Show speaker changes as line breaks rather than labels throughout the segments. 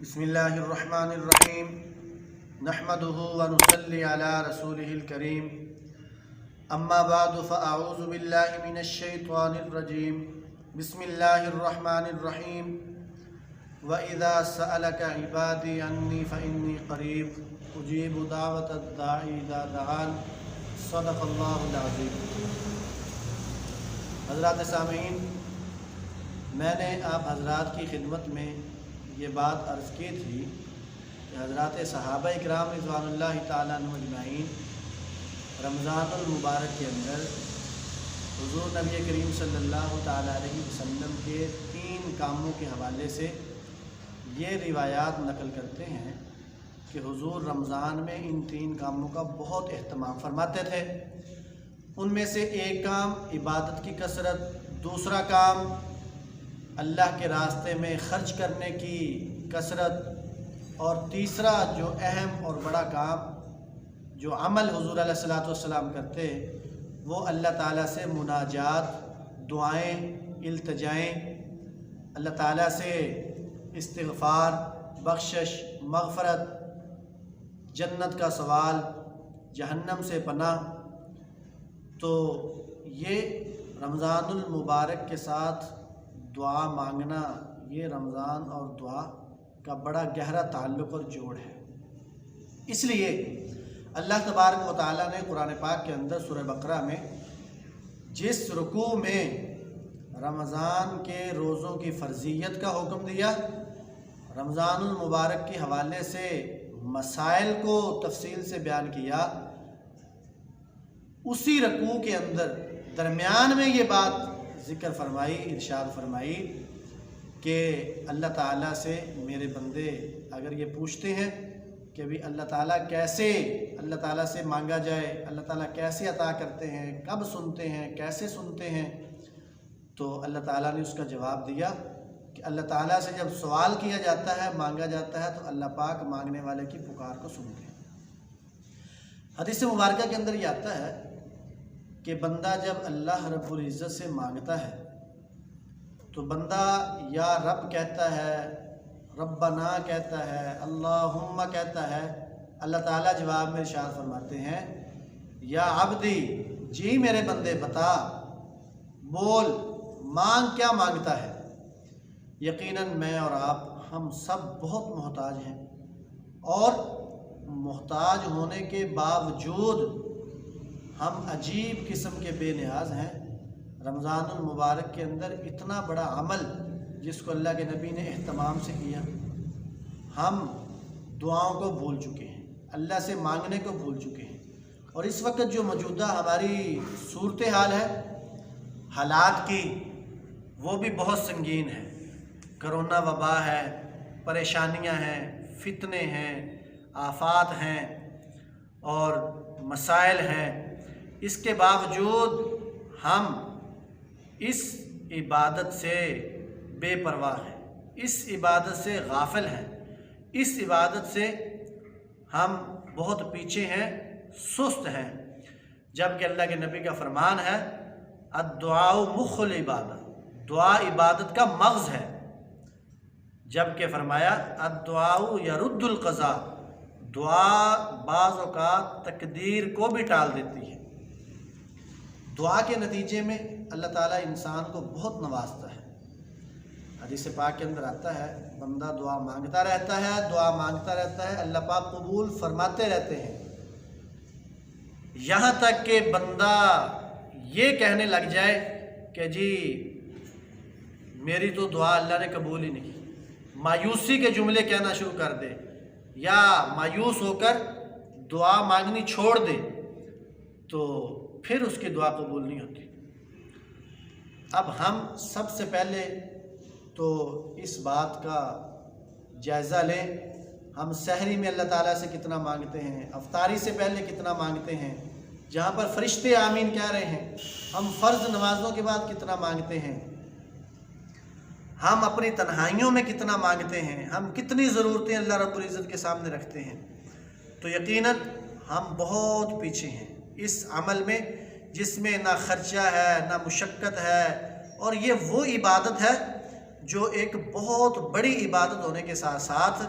بسم اللہ الرحمن الرحیم نحمده ونصلی علی رسولہ الکریم اما بعد فاعوذ باللہ من الشیطان الرجیم بسم اللہ الرحمن الرحیم وَإِذَا سَأَلَكَ عِبَادِي عَنِّي فَإِنِّي قَرِيبٌ أُجِيبُ دَعْوَةَ الدَّاعِ إِذَا دَعَانِ صدق اللہ العظیم۔ حضرات سامعین، میں نے آپ حضرات کی خدمت میں یہ بات عرض کی تھی کہ حضرات صحابہ اکرام رضوان اللہ تعالیٰ عنہم اجمعین رمضان المبارک کے اندر حضور نبی کریم صلی اللہ تعالیٰ علیہ وسلم کے 3 کاموں کے حوالے سے یہ روایات نقل کرتے ہیں کہ حضور رمضان میں ان 3 کاموں کا بہت اہتمام فرماتے تھے۔ ان میں سے ایک کام عبادت کی کثرت، دوسرا کام اللہ کے راستے میں خرچ کرنے کی کثرت، اور تیسرا جو اہم اور بڑا کام جو عمل حضور علیہ الصلوۃ والسلام کرتے وہ اللہ تعالیٰ سے مناجات، دعائیں، التجائیں، اللہ تعالیٰ سے استغفار، بخشش، مغفرت، جنت کا سوال، جہنم سے پناہ۔ تو یہ رمضان المبارک کے ساتھ دعا مانگنا، یہ رمضان اور دعا کا بڑا گہرا تعلق اور جوڑ ہے۔ اس لیے اللہ تبارک و تعالیٰ نے قرآن پاک کے اندر سورہ بقرہ میں جس رکوع میں رمضان کے روزوں کی فرضیت کا حکم دیا، رمضان المبارک کے حوالے سے مسائل کو تفصیل سے بیان کیا، اسی رکوع کے اندر درمیان میں یہ بات ذکر فرمائی، ارشاد فرمائی کہ اللہ تعالیٰ سے میرے بندے اگر یہ پوچھتے ہیں کہ بھی اللہ تعالیٰ کیسے، اللہ تعالیٰ سے مانگا جائے، اللہ تعالیٰ کیسے عطا کرتے ہیں، کب سنتے ہیں، کیسے سنتے ہیں، تو اللہ تعالیٰ نے اس کا جواب دیا کہ اللہ تعالیٰ سے جب سوال کیا جاتا ہے، مانگا جاتا ہے، تو اللہ پاک مانگنے والے کی پکار کو سنتے ہیں۔ حدیث مبارکہ کے اندر یہ آتا ہے کہ بندہ جب اللہ رب العزت سے مانگتا ہے تو بندہ یا رب کہتا ہے، ربنا کہتا ہے، اللہم کہتا ہے، اللہ تعالیٰ جواب میں ارشاد فرماتے ہیں یا عبدی، جی میرے بندے بتا، بول، مانگ، کیا مانگتا ہے؟ یقیناً میں اور آپ ہم سب بہت محتاج ہیں، اور محتاج ہونے کے باوجود ہم عجیب قسم کے بے نیاز ہیں۔ رمضان المبارک کے اندر اتنا بڑا عمل جس کو اللہ کے نبی نے اہتمام سے کیا، ہم دعاؤں کو بھول چکے ہیں، اللہ سے مانگنے کو بھول چکے ہیں۔ اور اس وقت جو موجودہ ہماری صورتحال ہے حالات کی، وہ بھی بہت سنگین ہے۔ کرونا وبا ہے، پریشانیاں ہیں، فتنے ہیں، آفات ہیں اور مسائل ہیں۔ اس کے باوجود ہم اس عبادت سے بے پرواہ ہیں، اس عبادت سے غافل ہیں، اس عبادت سے ہم بہت پیچھے ہیں، سست ہیں، جبکہ اللہ کے نبی کا فرمان ہے الدعاء مخ العبادہ، دعا عبادت کا مغز ہے، جبکہ فرمایا الدعاء یرد القضاء، دعا بعض اوقات تقدیر کو بھی ٹال دیتی ہے۔ دعا کے نتیجے میں اللہ تعالیٰ انسان کو بہت نوازتا ہے۔ حدیث پاک کے اندر آتا ہے بندہ دعا مانگتا رہتا ہے، دعا مانگتا رہتا ہے، اللہ پاک قبول فرماتے رہتے ہیں، یہاں تک کہ بندہ یہ کہنے لگ جائے کہ جی میری تو دعا اللہ نے قبول ہی نہیں کی، مایوسی کے جملے کہنا شروع کر دے، یا مایوس ہو کر دعا مانگنی چھوڑ دے، تو پھر اس کی دعا قبول نہیں ہوتی۔ اب ہم سب سے پہلے تو اس بات کا جائزہ لیں، ہم سحری میں اللہ تعالیٰ سے کتنا مانگتے ہیں، افطاری سے پہلے کتنا مانگتے ہیں، جہاں پر فرشتے آمین کہہ رہے ہیں، ہم فرض نمازوں کے بعد کتنا مانگتے ہیں، ہم اپنی تنہائیوں میں کتنا مانگتے ہیں، ہم کتنی ضرورتیں اللہ رب العزت کے سامنے رکھتے ہیں۔ تو یقیناً ہم بہت پیچھے ہیں اس عمل میں جس میں نہ خرچہ ہے، نہ مشقت ہے، اور یہ وہ عبادت ہے جو ایک بہت بڑی عبادت ہونے کے ساتھ ساتھ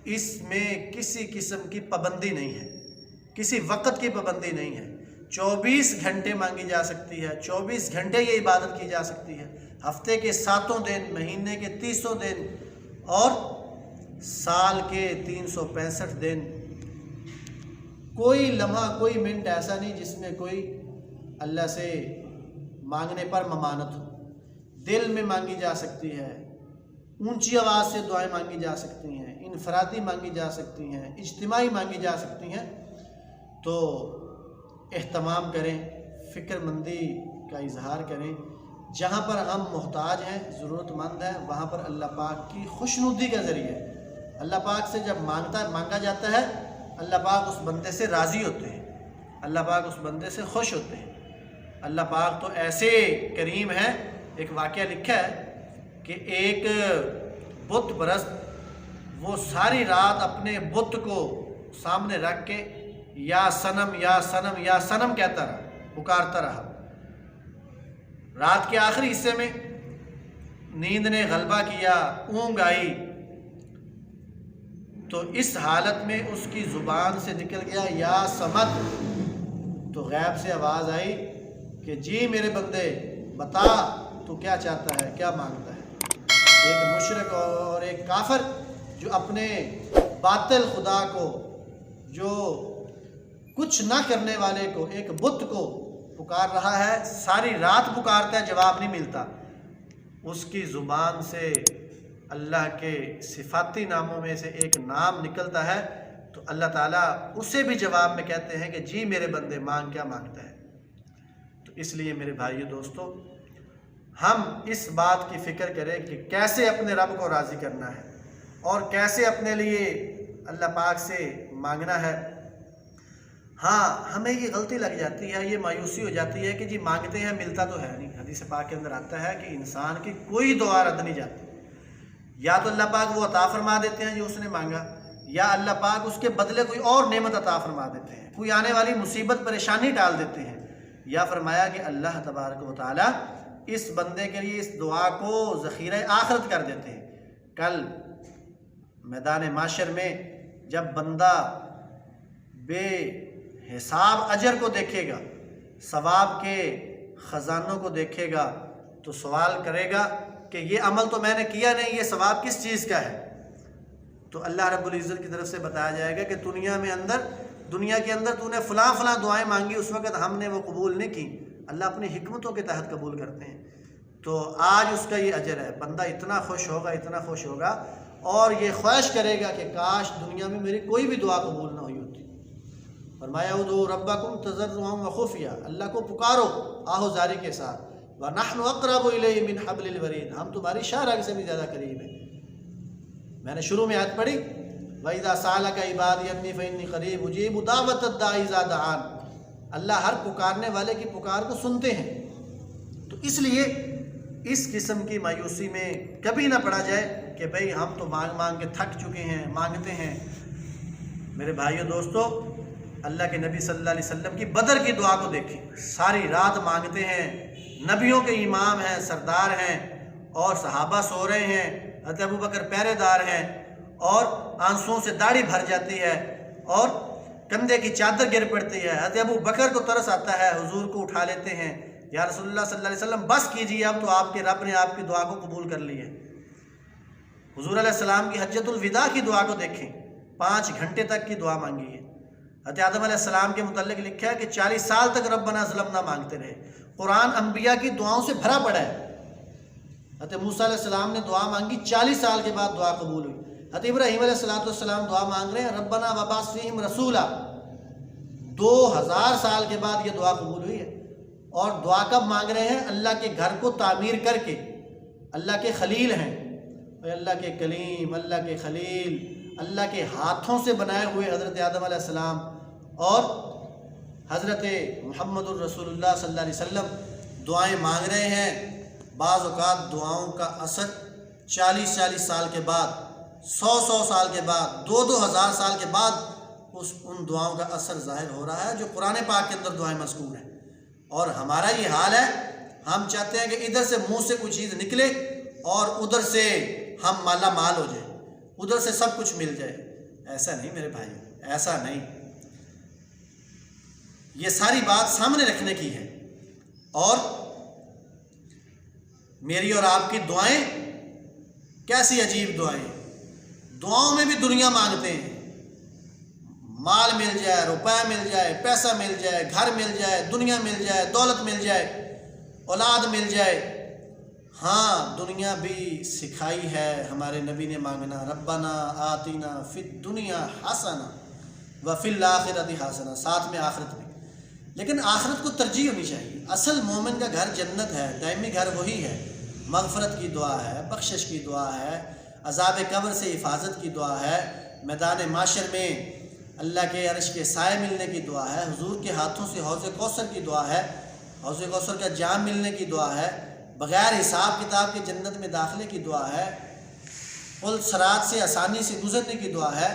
اس میں کسی قسم کی پابندی نہیں ہے، کسی وقت کی پابندی نہیں ہے۔ 24 گھنٹے مانگی جا سکتی ہے، 24 گھنٹے یہ عبادت کی جا سکتی ہے، ہفتے کے 7 دن، مہینے کے 30 دن اور سال کے 365 دن۔ کوئی لمحہ، کوئی منٹ ایسا نہیں جس میں کوئی اللہ سے مانگنے پر ممانت ہو۔ دل میں مانگی جا سکتی ہے، اونچی آواز سے دعائیں مانگی جا سکتی ہیں، انفرادی مانگی جا سکتی ہیں، اجتماعی مانگی جا سکتی ہیں۔ تو اہتمام کریں، فکر مندی کا اظہار کریں۔ جہاں پر ہم محتاج ہیں، ضرورت مند ہیں، وہاں پر اللہ پاک کی خوشنودی کے ذریعے اللہ پاک سے جب مانگا جاتا ہے، اللہ پاک اس بندے سے راضی ہوتے ہیں، اللہ پاک اس بندے سے خوش ہوتے ہیں۔ اللہ پاک تو ایسے کریم ہے، ایک واقعہ لکھا ہے کہ ایک بت پرست وہ ساری رات اپنے بت کو سامنے رکھ کے یا صنم یا صنم یا صنم کہتا رہا، پکارتا رہا۔ رات کے آخری حصے میں نیند نے غلبہ کیا، اونگ آئی، تو اس حالت میں اس کی زبان سے نکل گیا یا صمد۔ تو غیب سے آواز آئی کہ جی میرے بندے، بتا تو کیا چاہتا ہے، کیا مانگتا ہے۔ ایک مشرک اور ایک کافر جو اپنے باطل خدا کو، جو کچھ نہ کرنے والے کو، ایک بت کو پکار رہا ہے، ساری رات پکارتا ہے، جواب نہیں ملتا، اس کی زبان سے اللہ کے صفاتی ناموں میں سے ایک نام نکلتا ہے، تو اللہ تعالیٰ اسے بھی جواب میں کہتے ہیں کہ جی میرے بندے مانگ، کیا مانگتا ہے۔ تو اس لیے میرے بھائیو دوستو، ہم اس بات کی فکر کریں کہ کیسے اپنے رب کو راضی کرنا ہے اور کیسے اپنے لیے اللہ پاک سے مانگنا ہے۔ ہاں، ہمیں یہ غلطی لگ جاتی ہے، یہ مایوسی ہو جاتی ہے کہ جی مانگتے ہیں، ملتا تو ہے نہیں۔ حدیث پاک کے اندر آتا ہے کہ انسان کی کوئی دعا رد نہیں جاتی، یا تو اللہ پاک وہ عطا فرما دیتے ہیں جو اس نے مانگا، یا اللہ پاک اس کے بدلے کوئی اور نعمت عطا فرما دیتے ہیں، کوئی آنے والی مصیبت پریشانی ٹال دیتے ہیں، یا فرمایا کہ اللہ تبارک و تعالی اس بندے کے لیے اس دعا کو ذخیرہ آخرت کر دیتے ہیں۔ کل میدان معاشر میں جب بندہ بے حساب اجر کو دیکھے گا، ثواب کے خزانوں کو دیکھے گا، تو سوال کرے گا کہ یہ عمل تو میں نے کیا نہیں، یہ ثواب کس چیز کا ہے؟ تو اللہ رب العزت کی طرف سے بتایا جائے گا کہ دنیا کے اندر تو نے فلاں فلاں دعائیں مانگی، اس وقت ہم نے وہ قبول نہیں کی، اللہ اپنی حکمتوں کے تحت قبول کرتے ہیں۔ تو آج اس کا یہ اجر ہے، بندہ اتنا خوش ہوگا اور یہ خواہش کرے گا کہ کاش دنیا میں میری کوئی بھی دعا قبول نہ ہوئی ہوتی۔ فرمایا ادعوا ربکم تضرعا وخفیا، اللہ کو پکارو آہوزاری کے ساتھ، وَنَحْنُ أَقْرَبُ إِلَيْهِ مِنْ حَبْلِ الْوَرِيدِ، ہم تمہاری شاہ راگ سے بھی زیادہ قریب ہیں۔ میں نے شروع میں آیت پڑھی وَإِذَا سَأَلَكَ عِبَادِي عَنِّي فَإِنِّي قَرِيبٌ أُجِيبُ دَعْوَةَ الدَّاعِ إِذَا دَعَانِ، اللہ ہر پکارنے والے کی پکار کو سنتے ہیں۔ تو اس لیے اس قسم کی مایوسی میں کبھی نہ پڑا جائے کہ بھئی ہم تو مانگ کے تھک چکے ہیں، مانگتے ہیں۔ میرے بھائیو دوستو، اللہ کے نبی صلی اللہ علیہ وسلم کی بدر کی دعا کو دیکھیں، ساری رات مانگتے ہیں، نبیوں کے امام ہیں، سردار ہیں، اور صحابہ سو رہے ہیں، حضرت ابو بکر پہرے دار ہیں، اور آنسوؤں سے داڑھی بھر جاتی ہے اور کندھے کی چادر گر پڑتی ہے۔ حضرت ابو بکر کو ترس آتا ہے، حضور کو اٹھا لیتے ہیں، یا رسول اللہ صلی اللہ علیہ وسلم بس کیجیے، اب تو آپ کے رب نے آپ کی دعا کو قبول کر لی ہے۔ حضور علیہ السلام کی حجۃ الوداع کی دعا کو دیکھیں، 5 گھنٹے تک کی دعا مانگی ہے۔ حضرت آدم علیہ السلام کے متعلق لکھا ہے کہ 40 سال تک ربنا ظلمنا مانگتے رہے۔ قرآن انبیاء کی دعاؤں سے بھرا پڑا ہے۔ حضرت موسیٰ علیہ السلام نے دعا مانگی، 40 سال کے بعد دعا قبول ہوئی۔ حضرت ابراہیم علیہ السلام دعا مانگ رہے ہیں، ربنا وبعث فیہم رسولا، 2000 سال کے بعد یہ دعا قبول ہوئی ہے۔ اور دعا کب مانگ رہے ہیں؟ اللہ کے گھر کو تعمیر کر کے، اللہ کے خلیل ہیں، اللہ کے کلیم، اللہ کے خلیل، اللہ کے ہاتھوں سے بنائے ہوئے حضرت آدم علیہ السلام اور حضرت محمد الرسول اللہ صلی اللہ علیہ وسلم دعائیں مانگ رہے ہیں۔ بعض اوقات دعاؤں کا اثر 40 سال کے بعد، 100 سال کے بعد، 2000 سال کے بعد ان دعاؤں کا اثر ظاہر ہو رہا ہے جو قرآن پاک کے اندر دعائیں مذکور ہیں۔ اور ہمارا یہ حال ہے، ہم چاہتے ہیں کہ ادھر سے منہ سے کوئی چیز نکلے اور ادھر سے ہم مالا مال ہو جائیں، ادھر سے سب کچھ مل جائے. ایسا نہیں میرے بھائی، ایسا نہیں. یہ ساری بات سامنے رکھنے کی ہے. اور میری اور آپ کی دعائیں کیسی عجیب دعائیں. دعاؤں میں بھی دنیا مانگتے ہیں. مال مل جائے، روپے مل جائے، پیسہ مل جائے، گھر مل جائے، دنیا مل جائے، دولت مل جائے، اولاد مل جائے. ہاں دنیا بھی سکھائی ہے ہمارے نبی نے مانگنا. ربنا آتینا فی الدنیا حسنہ وفی الآخرۃ حسنہ، ساتھ میں آخرت بھی. لیکن آخرت کو ترجیح ہونی چاہیے. اصل مومن کا گھر جنت ہے، دائمی گھر وہی ہے. مغفرت کی دعا ہے، بخشش کی دعا ہے، عذاب قبر سے حفاظت کی دعا ہے، میدان معاشر میں اللہ کے عرش کے سائے ملنے کی دعا ہے، حضور کے ہاتھوں سے حوض کوثر کی دعا ہے، حوض کوثر کا جام ملنے کی دعا ہے، بغیر حساب کتاب کے جنت میں داخلے کی دعا ہے، پل صراط سے آسانی سے گزرنے کی دعا ہے.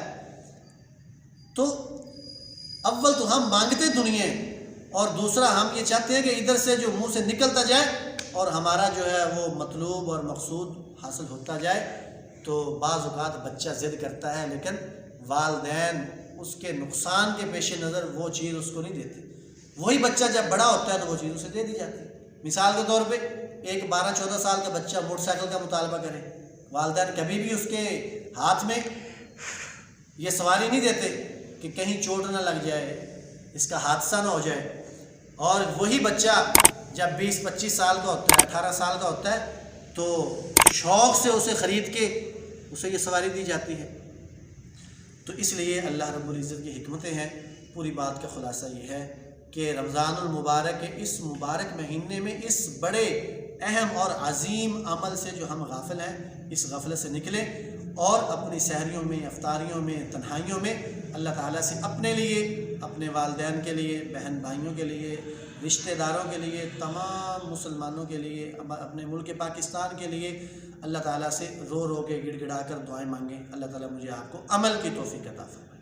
تو اول تو ہم مانگتے دنیا، اور دوسرا ہم یہ چاہتے ہیں کہ ادھر سے جو منہ سے نکلتا جائے اور ہمارا جو ہے وہ مطلوب اور مقصود حاصل ہوتا جائے. تو بعض اوقات بچہ ضد کرتا ہے، لیکن والدین اس کے نقصان کے پیش نظر وہ چیز اس کو نہیں دیتے. وہی بچہ جب بڑا ہوتا ہے تو وہ چیز اسے دے دی جاتی ہے. مثال کے طور پہ ایک 12-14 سال کا بچہ موٹر سائیکل کا مطالبہ کرے، والدین کبھی بھی اس کے ہاتھ میں یہ سواری نہیں دیتے کہ کہیں چوٹ نہ لگ جائے، اس کا حادثہ نہ ہو جائے. اور وہی بچہ جب 20-25 سال کا ہوتا ہے، 18 سال کا ہوتا ہے، تو شوق سے اسے خرید کے اسے یہ سواری دی جاتی ہے. تو اس لیے اللہ رب العزت کی حکمتیں ہیں. پوری بات کا خلاصہ یہ ہے کہ رمضان المبارک کے اس مبارک مہینے میں اس بڑے اہم اور عظیم عمل سے جو ہم غافل ہیں، اس غفلت سے نکلیں اور اپنی سحریوں میں، افطاریوں میں، تنہائیوں میں اللہ تعالیٰ سے اپنے لیے، اپنے والدین کے لیے، بہن بھائیوں کے لیے، رشتہ داروں کے لیے، تمام مسلمانوں کے لیے، اپنے ملک پاکستان کے لیے اللہ تعالیٰ سے رو رو کے گڑ گڑا کر دعائیں مانگیں. اللہ تعالیٰ مجھے آپ کو عمل کی توفیق عطا فرمائے.